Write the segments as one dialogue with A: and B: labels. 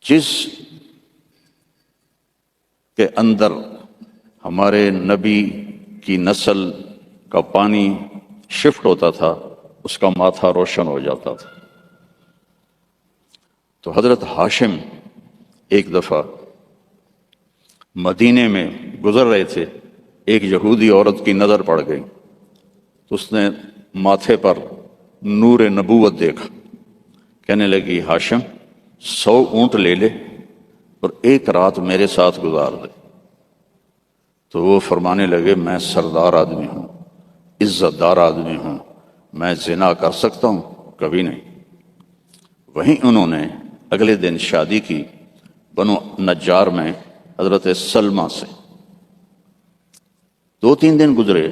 A: جس کے اندر ہمارے نبی کی نسل کا پانی شفٹ ہوتا تھا اس کا ماتھا روشن ہو جاتا تھا۔ تو حضرت ہاشم ایک دفعہ مدینے میں گزر رہے تھے، ایک یہودی عورت کی نظر پڑ گئی تو اس نے ماتھے پر نور نبوت دیکھا، کہنے لگی ہاشم 100 اونٹ لے لے اور ایک رات میرے ساتھ گزار دے۔ تو وہ فرمانے لگے میں سردار آدمی ہوں، عزت دار آدمی ہوں، میں زنا کر سکتا ہوں؟ کبھی نہیں۔ وہیں انہوں نے اگلے دن شادی کی بنو نجار میں حضرت سلمہ سے۔ 2-3 دن گزرے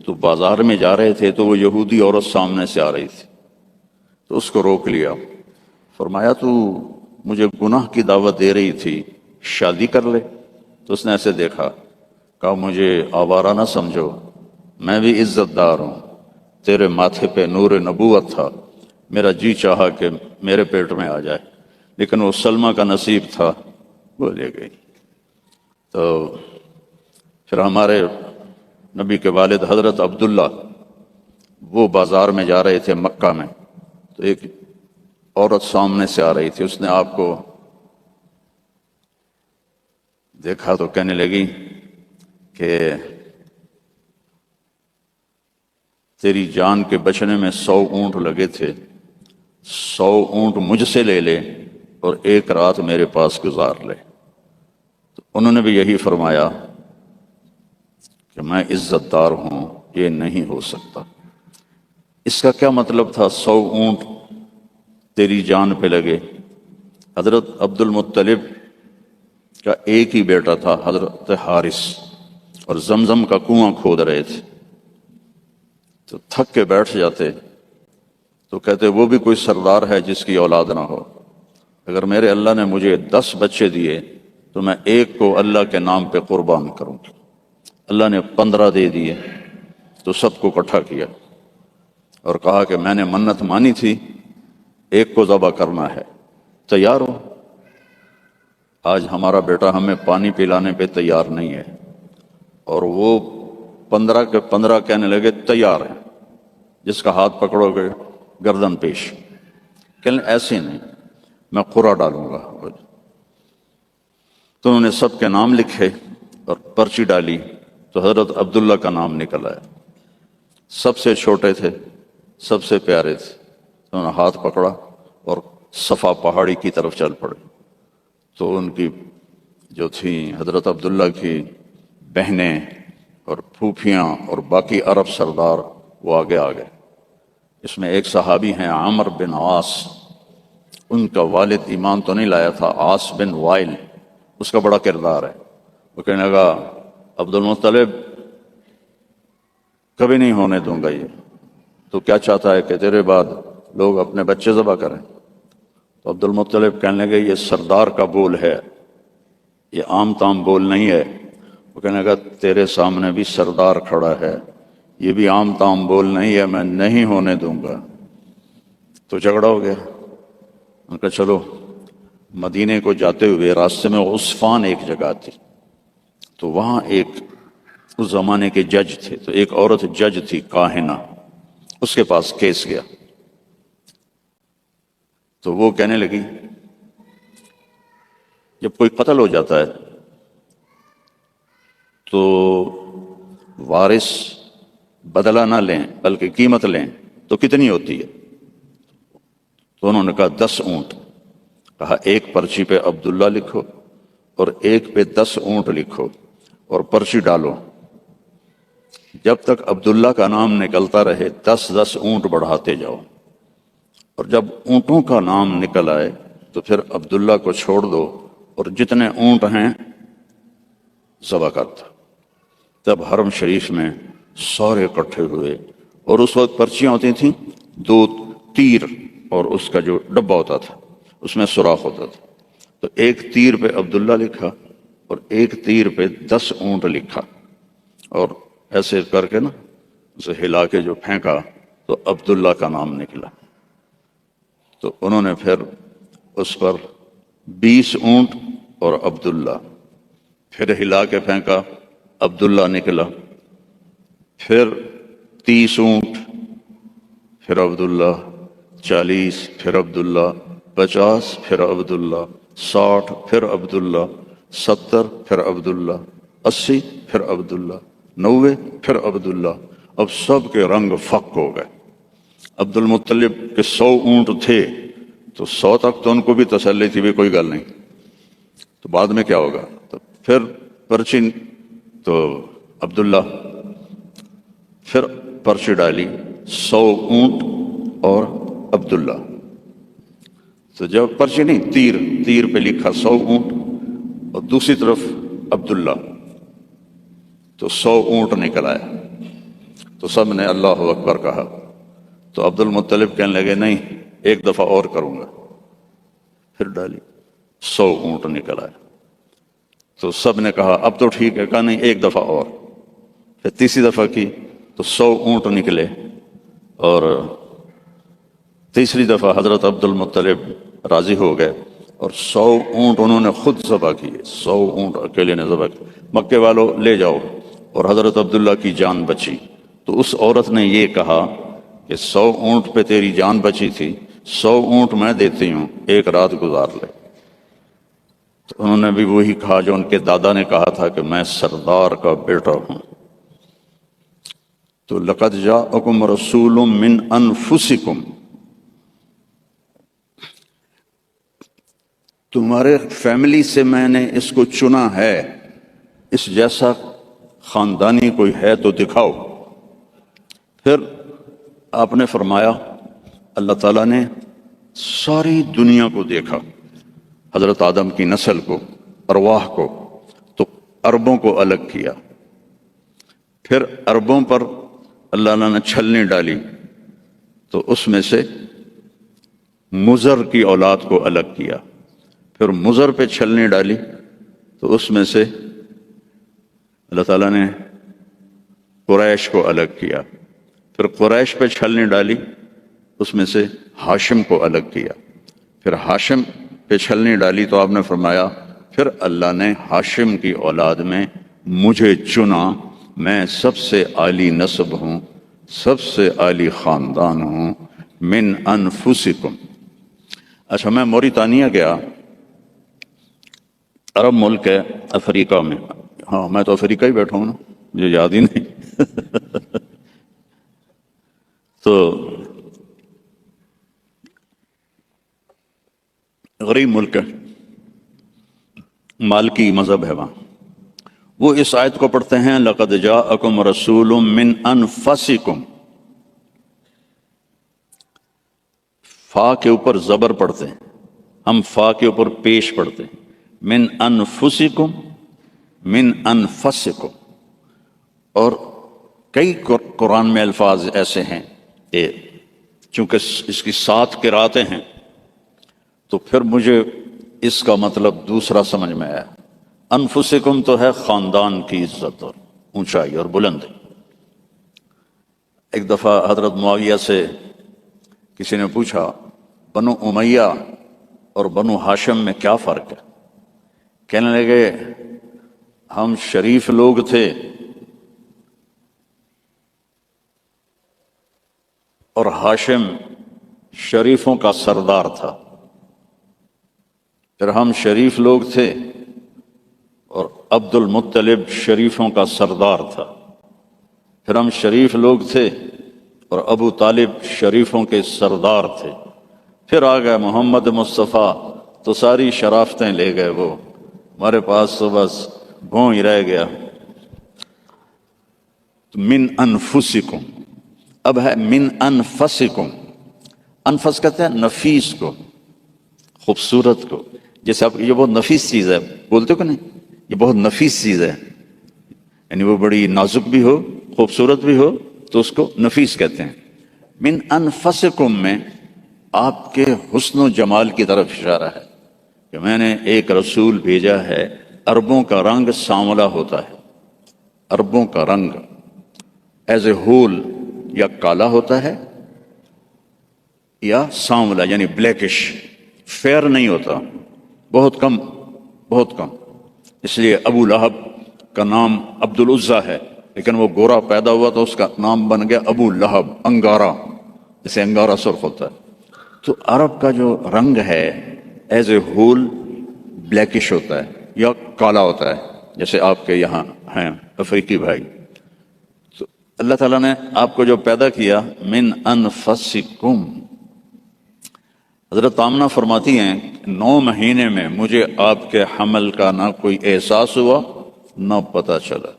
A: تو بازار میں جا رہے تھے تو وہ یہودی عورت سامنے سے آ رہی تھی، تو اس کو روک لیا، فرمایا تو مجھے گناہ کی دعوت دے رہی تھی، شادی کر لے۔ تو اس نے ایسے دیکھا، کہا مجھے آوارہ نہ سمجھو، میں بھی عزت دار ہوں، تیرے ماتھے پہ نور نبوت تھا، میرا جی چاہا کہ میرے پیٹ میں آ جائے، لیکن وہ سلمہ کا نصیب تھا، وہ لے گئی۔ تو پھر ہمارے نبی کے والد حضرت عبداللہ وہ بازار میں جا رہے تھے مکہ میں، تو ایک عورت سامنے سے آ رہی تھی، اس نے آپ کو دیکھا تو کہنے لگی کہ تیری جان کے بچنے میں 100 اونٹ لگے تھے، 100 اونٹ مجھ سے لے لے اور ایک رات میرے پاس گزار لے۔ تو انہوں نے بھی یہی فرمایا کہ میں عزت دار ہوں، یہ نہیں ہو سکتا۔ اس کا کیا مطلب تھا 100 اونٹ تیری جان پہ لگے؟ حضرت عبد المطلب کا ایک ہی بیٹا تھا حضرت حارث، اور زمزم کا کنواں کھود رہے تھے، تو تھک کے بیٹھ جاتے تو کہتے وہ بھی کوئی سردار ہے جس کی اولاد نہ ہو، اگر میرے اللہ نے مجھے 10 بچے دیے تو میں ایک کو اللہ کے نام پہ قربان کروں گا۔ اللہ نے 15 دے دیے تو سب کو اکٹھا کیا اور کہا کہ میں نے منت مانی تھی، ایک کو ذبح کرنا ہے، تیار ہو؟ آج ہمارا بیٹا ہمیں پانی پلانے پہ تیار نہیں ہے، اور وہ 15 کے 15 کہنے لگے تیار ہیں، جس کا ہاتھ پکڑو گے گردن پیش۔ کہنے ایسے نہیں، میں قرعہ ڈالوں گا۔ تو انہوں نے سب کے نام لکھے اور پرچی ڈالی، تو حضرت عبداللہ کا نام نکل آیا، سب سے چھوٹے تھے، سب سے پیارے تھے۔ انہوں نے ہاتھ پکڑا اور صفا پہاڑی کی طرف چل پڑے۔ تو ان کی جو تھیں حضرت عبداللہ کی بہنیں اور پھوپھیاں اور باقی عرب سردار وہ آگے آ گئے۔ اس میں ایک صحابی ہیں عامر بن عاص، ان کا والد ایمان تو نہیں لایا تھا، عاص بن وائل، اس کا بڑا کردار ہے۔ وہ کہنے لگا عبد المطلب کبھی نہیں ہونے دوں گا، یہ تو کیا چاہتا ہے کہ تیرے بعد لوگ اپنے بچے ذبح کریں؟ تو عبد المطلب کہنے لگے یہ سردار کا بول ہے، یہ عام تام بول نہیں ہے۔ وہ کہنے لگا تیرے سامنے بھی سردار کھڑا ہے، یہ بھی عام تام بول نہیں ہے، میں نہیں ہونے دوں گا۔ تو جھگڑا ہو گیا۔ ان کا چلو، مدینے کو جاتے ہوئے راستے میں عصفان ایک جگہ تھی، تو وہاں ایک اس زمانے کے جج تھے، تو ایک عورت جج تھی کاہنہ، اس کے پاس کیس گیا۔ تو وہ کہنے لگی جب کوئی قتل ہو جاتا ہے تو وارث بدلہ نہ لیں بلکہ قیمت لیں تو کتنی ہوتی ہے؟ تو انہوں نے کہا 10 اونٹ۔ کہا ایک پرچی پہ عبداللہ لکھو اور ایک پہ 10 اونٹ لکھو اور پرچی ڈالو، جب تک عبداللہ کا نام نکلتا رہے 10 اونٹ بڑھاتے جاؤ، اور جب اونٹوں کا نام نکل آئے تو پھر عبداللہ کو چھوڑ دو اور جتنے اونٹ ہیں ذبح کرتا۔ تب حرم شریف میں سارے اکٹھے ہوئے، اور اس وقت پرچیاں ہوتی تھیں 2 تیر اور اس کا جو ڈبہ ہوتا تھا اس میں سوراخ ہوتا تھا، تو ایک تیر پہ عبداللہ لکھا اور ایک تیر پہ 10 اونٹ لکھا، اور ایسے کر کے نا اسے ہلا کے جو پھینکا تو عبداللہ کا نام نکلا۔ تو انہوں نے پھر اس پر 20 اونٹ اور عبداللہ، پھر ہلا کے پھینکا، عبداللہ نکلا، پھر 30 اونٹ، پھر عبداللہ، 40، پھر عبداللہ، 50، پھر عبداللہ، 60، پھر عبداللہ، 70، پھر عبداللہ، 80، پھر عبداللہ، 90، پھر عبداللہ۔ اب سب کے رنگ فک ہو گئے۔ عبد المطلب کے 100 اونٹ تھے تو 100 تک تو ان کو بھی تسلی تھی بھی کوئی گل نہیں، تو بعد میں کیا ہوگا، تو پھر پرچی، تو عبداللہ پھر پرچی ڈالی 100 اونٹ اور عبداللہ، تو جب پرچی نہیں، تیر پہ لکھا 100 اونٹ اور دوسری طرف عبداللہ، تو 100 اونٹ نکل آیا، تو سب نے اللہ اکبر کہا۔ تو عبد المطلب کہنے لگے نہیں، ایک دفعہ اور کروں گا، پھر ڈالی، 100 اونٹ نکل آیا، تو سب نے کہا اب تو ٹھیک ہے، کہا نہیں ایک دفعہ اور، پھر تیسری دفعہ کی تو 100 اونٹ نکلے، اور تیسری دفعہ حضرت عبد المطلب راضی ہو گئے اور 100 اونٹ انہوں نے خود ذبح کیے، 100 اونٹ اکیلے نے ذبح کیے۔ مکے والوں لے جاؤ، اور حضرت عبداللہ کی جان بچی۔ تو اس عورت نے یہ کہا کہ 100 اونٹ پہ تیری جان بچی تھی، 100 اونٹ میں دیتی ہوں، ایک رات گزار لے۔ تو انہوں نے بھی وہی کہا جو ان کے دادا نے کہا تھا کہ میں سردار کا بیٹا ہوں۔ تو لقد جاءکم رسول من انفسکم، تمہارے فیملی سے میں نے اس کو چنا ہے، اس جیسا خاندانی کوئی ہے تو دکھاؤ۔ پھر آپ نے فرمایا، اللہ تعالیٰ نے ساری دنیا کو دیکھا، حضرت آدم کی نسل کو، ارواح کو، تو عربوں کو الگ کیا، پھر عربوں پر اللہ تعالیٰ نے چھلنی ڈالی، تو اس میں سے مضر کی اولاد کو الگ کیا، پھر مضر پہ چھلنی ڈالی تو اس میں سے اللہ تعالیٰ نے قریش کو الگ کیا، پھر قریش پہ چھلنی ڈالی، اس میں سے ہاشم کو الگ کیا، پھر ہاشم پہ چھلنی ڈالی تو آپ نے فرمایا پھر اللہ نے ہاشم کی اولاد میں مجھے چنا، میں سب سے عالی نسب ہوں، سب سے عالی خاندان ہوں، من انفسکم۔ اچھا، میں موریتانیہ گیا، عرب ملک ہے افریقہ میں، ہاں میں تو افریقہ ہی بیٹھا ہوں نا، مجھے یاد ہی نہیں تو غریب ملک ہے، مالکی مذہب ہے وہاں۔ وہ اس آیت کو پڑھتے ہیں لقد جاءکم رسول من انفسکم، فا کے اوپر زبر پڑھتے ہیں، ہم فا کے اوپر پیش پڑھتے ہیں، من انفسکم، من انفسکم۔ اور کئی قرآن میں الفاظ ایسے ہیں کہ چونکہ اس کی 7 قراتیں ہیں تو پھر مجھے اس کا مطلب دوسرا سمجھ میں آیا۔ انفسکم تو ہے خاندان کی عزت اور اونچائی اور بلندی۔ ایک دفعہ حضرت معاویہ سے کسی نے پوچھا بنو امیہ اور بنو ہاشم میں کیا فرق ہے؟ کہنے لگے ہم شریف لوگ تھے اور ہاشم شریفوں کا سردار تھا، پھر ہم شریف لوگ تھے اور عبد المطلب شریفوں کا سردار تھا، پھر ہم شریف لوگ تھے اور ابو طالب شریفوں کے سردار تھے، پھر آ گئے محمد مصطفیٰ تو ساری شرافتیں لے گئے، وہ ہمارے پاس تو بس گھوں ہی رہ گیا۔ من انفسکم، اب ہے من انفسکم۔ انفس کہتے ہیں نفیس کو، خوبصورت کو، جیسے آپ یہ بہت نفیس چیز ہے بولتے ہو کہ نہیں، یہ بہت نفیس چیز ہے، یعنی وہ بڑی نازک بھی ہو، خوبصورت بھی ہو تو اس کو نفیس کہتے ہیں۔ من انفسکم میں آپ کے حسن و جمال کی طرف اشارہ ہے کہ میں نے ایک رسول بھیجا ہے۔ عربوں کا رنگ سانولا ہوتا ہے، عربوں کا رنگ ایز اے ہول یا کالا ہوتا ہے یا سانولا یعنی بلیکش، فیئر نہیں ہوتا، بہت کم، بہت کم. اس لیے ابو لہب کا نام عبد العزیٰ ہے، لیکن وہ گورا پیدا ہوا تو اس کا نام بن گیا ابو لہب، انگارا، جسے انگارا سرخ ہوتا ہے. تو عرب کا جو رنگ ہے ایز اے ہول بلیکش ہوتا ہے یا کالا ہوتا ہے، جیسے آپ کے یہاں ہیں افریقی بھائی. تو اللہ تعالیٰ نے آپ کو جو پیدا کیا من انفسکم، حضرت آمنہ فرماتی ہیں 9 مہینے میں مجھے آپ کے حمل کا نہ کوئی احساس ہوا، نہ پتہ چلا،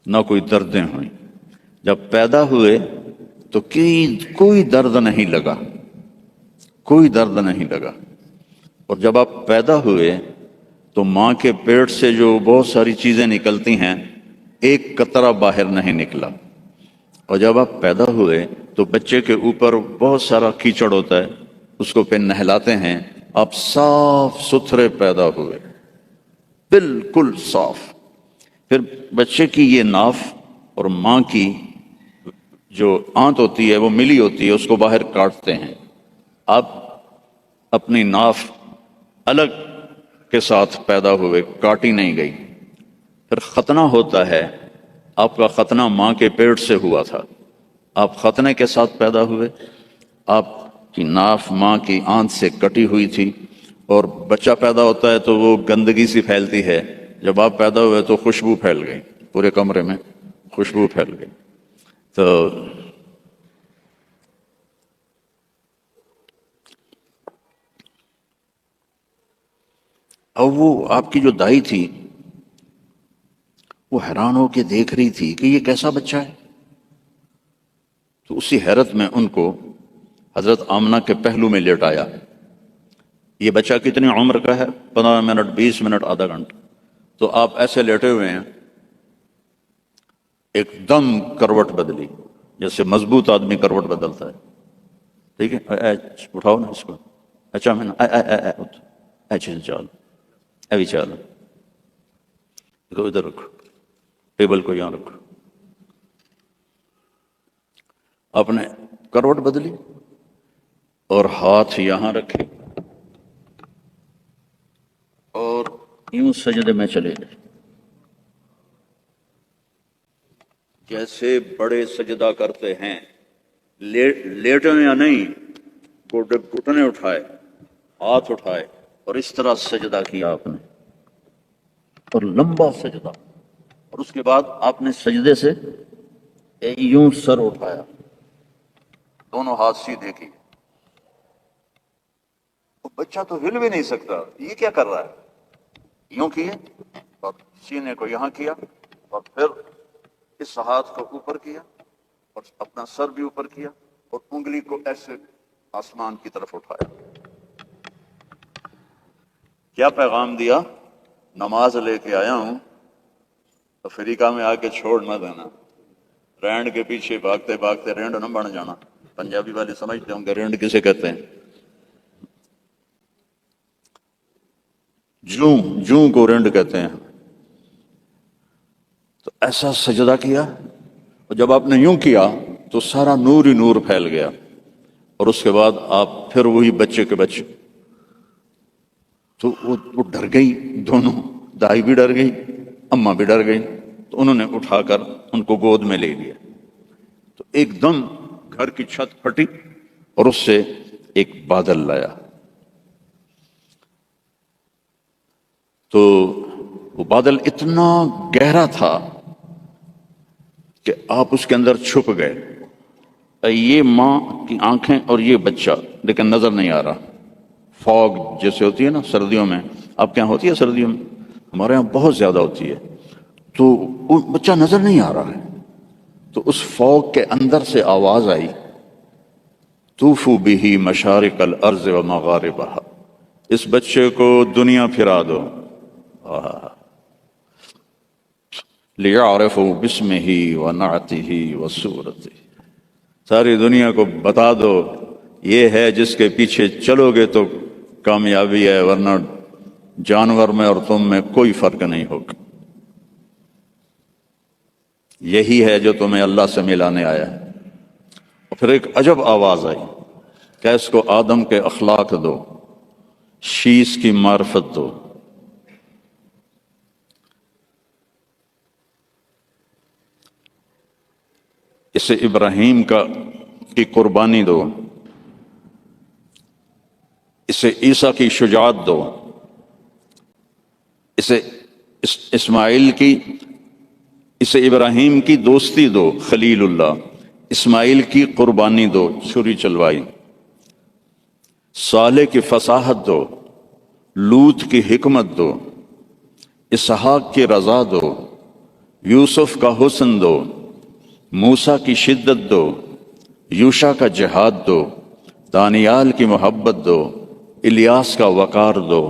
A: نہ کوئی دردیں ہوئیں. جب پیدا ہوئے تو کوئی درد نہیں لگا، کوئی درد نہیں لگا. اور جب آپ پیدا ہوئے تو ماں کے پیٹ سے جو بہت ساری چیزیں نکلتی ہیں، ایک قطرہ باہر نہیں نکلا. اور جب آپ پیدا ہوئے تو بچے کے اوپر بہت سارا کیچڑ ہوتا ہے، اس کو پھر نہلاتے ہیں. آپ صاف ستھرے پیدا ہوئے، بالکل صاف. پھر بچے کی یہ ناف اور ماں کی جو آنت ہوتی ہے وہ ملی ہوتی ہے، اس کو باہر کاٹتے ہیں. آپ اپنی ناف الگ کے ساتھ پیدا ہوئے، کاٹی نہیں گئی. پھر ختنہ ہوتا ہے، آپ کا ختنہ ماں کے پیٹ سے ہوا تھا، آپ ختنے کے ساتھ پیدا ہوئے. آپ کی ناف ماں کی آنت سے کٹی ہوئی تھی، اور بچہ پیدا ہوتا ہے تو وہ گندگی سی پھیلتی ہے. جب آپ پیدا ہوئے تو خوشبو پھیل گئی، پورے کمرے میں خوشبو پھیل گئی. تو اب وہ آپ کی جو دائی تھی وہ حیران ہو کے دیکھ رہی تھی کہ یہ کیسا بچہ ہے. تو اسی حیرت میں ان کو حضرت آمنہ کے پہلو میں لیٹایا. یہ بچہ کتنی عمر کا ہے؟ 15 منٹ، 20 منٹ، آدھا گھنٹہ. تو آپ ایسے لیٹے ہوئے ہیں، ایک دم کروٹ بدلی، جیسے مضبوط آدمی کروٹ بدلتا ہے. ٹھیک ہے، اٹھاؤ نا اس کو. اچھا میں اچھا چال ابھی چال ادھر رکھو، ٹیبل کو یہاں رکھو. آپ نے کروٹ بدلی اور ہاتھ یہاں رکھے اور یوں سجدے میں چلے گئے، جیسے بڑے سجدہ کرتے ہیں. لیٹنے یا نہیں، گھٹنے اٹھائے، ہاتھ اٹھائے اور اس طرح سجدہ کیا آپ نے، اور لمبا سجدہ. اور اس کے بعد آپ نے سجدے سے یوں سر اٹھایا، دونوں ہاتھ سیدھے کیے. بچہ تو ہل بھی نہیں سکتا، یہ کیا کر رہا ہے؟ یوں کیے اور سینے کو یہاں کیا، اور پھر اس ہاتھ کو اوپر کیا اور اپنا سر بھی اوپر کیا اور انگلی کو ایسے آسمان کی طرف اٹھایا. کیا پیغام دیا؟ نماز لے کے آیا ہوں، افریقہ میں آ کے چھوڑ نہ دینا. رینڈ کے پیچھے بھاگتے بھاگتے رینڈ نہ بن جانا. پنجابی والے سمجھتے ہوں گے رینڈ کسے کہتے ہیں. جوں کو رینڈ کہتے ہیں. تو ایسا سجدہ کیا، اور جب آپ نے یوں کیا تو سارا نور ہی نور پھیل گیا. اور اس کے بعد آپ پھر وہی بچے کے بچے. تو وہ ڈر گئی، دونوں، دائی بھی ڈر گئی، اماں بھی ڈر گئی. تو انہوں نے اٹھا کر ان کو گود میں لے لیا. تو ایک دم گھر کی چھت پھٹی اور اس سے ایک بادل لایا. تو وہ بادل اتنا گہرا تھا کہ آپ اس کے اندر چھپ گئے. یہ ماں کی آنکھیں اور یہ بچہ، لیکن نظر نہیں آ رہا. فوگ جیسے ہوتی ہے نا سردیوں میں، آپ کے یہاں ہوتی ہے سردیوں میں؟ ہمارے یہاں بہت زیادہ ہوتی ہے. تو وہ بچہ نظر نہیں آ رہا ہے. تو اس فوگ کے اندر سے آواز آئی، طوفوا بہ مشارق الارض و مغاربہا، اس بچے کو دنیا پھرا دو. لِيَعْرِفُوا بِاسْمِهِ وَنَعْتِهِ وَصُورَتِهِ، ساری دنیا کو بتا دو یہ ہے جس کے پیچھے چلو گے تو کامیابی ہے، ورنہ جانور میں اور تم میں کوئی فرق نہیں ہوگا. یہی ہے جو تمہیں اللہ سے ملانے آیا ہے. اور پھر ایک عجب آواز آئی کہ اس کو آدم کے اخلاق دو، شیش کی معرفت دو، اسے ابراہیم کی قربانی دو، اسے عیسیٰ کی شجاعت دو، اسے اسے ابراہیم کی دوستی دو، خلیل اللہ، اسماعیل کی قربانی دو، چھری چلوائی، صالح کی فصاحت دو، لوط کی حکمت دو، اسحاق کی رضا دو، یوسف کا حسن دو، موسیٰ کی شدت دو، یوشع کا جہاد دو، دانیال کی محبت دو، الیاس کا وقار دو،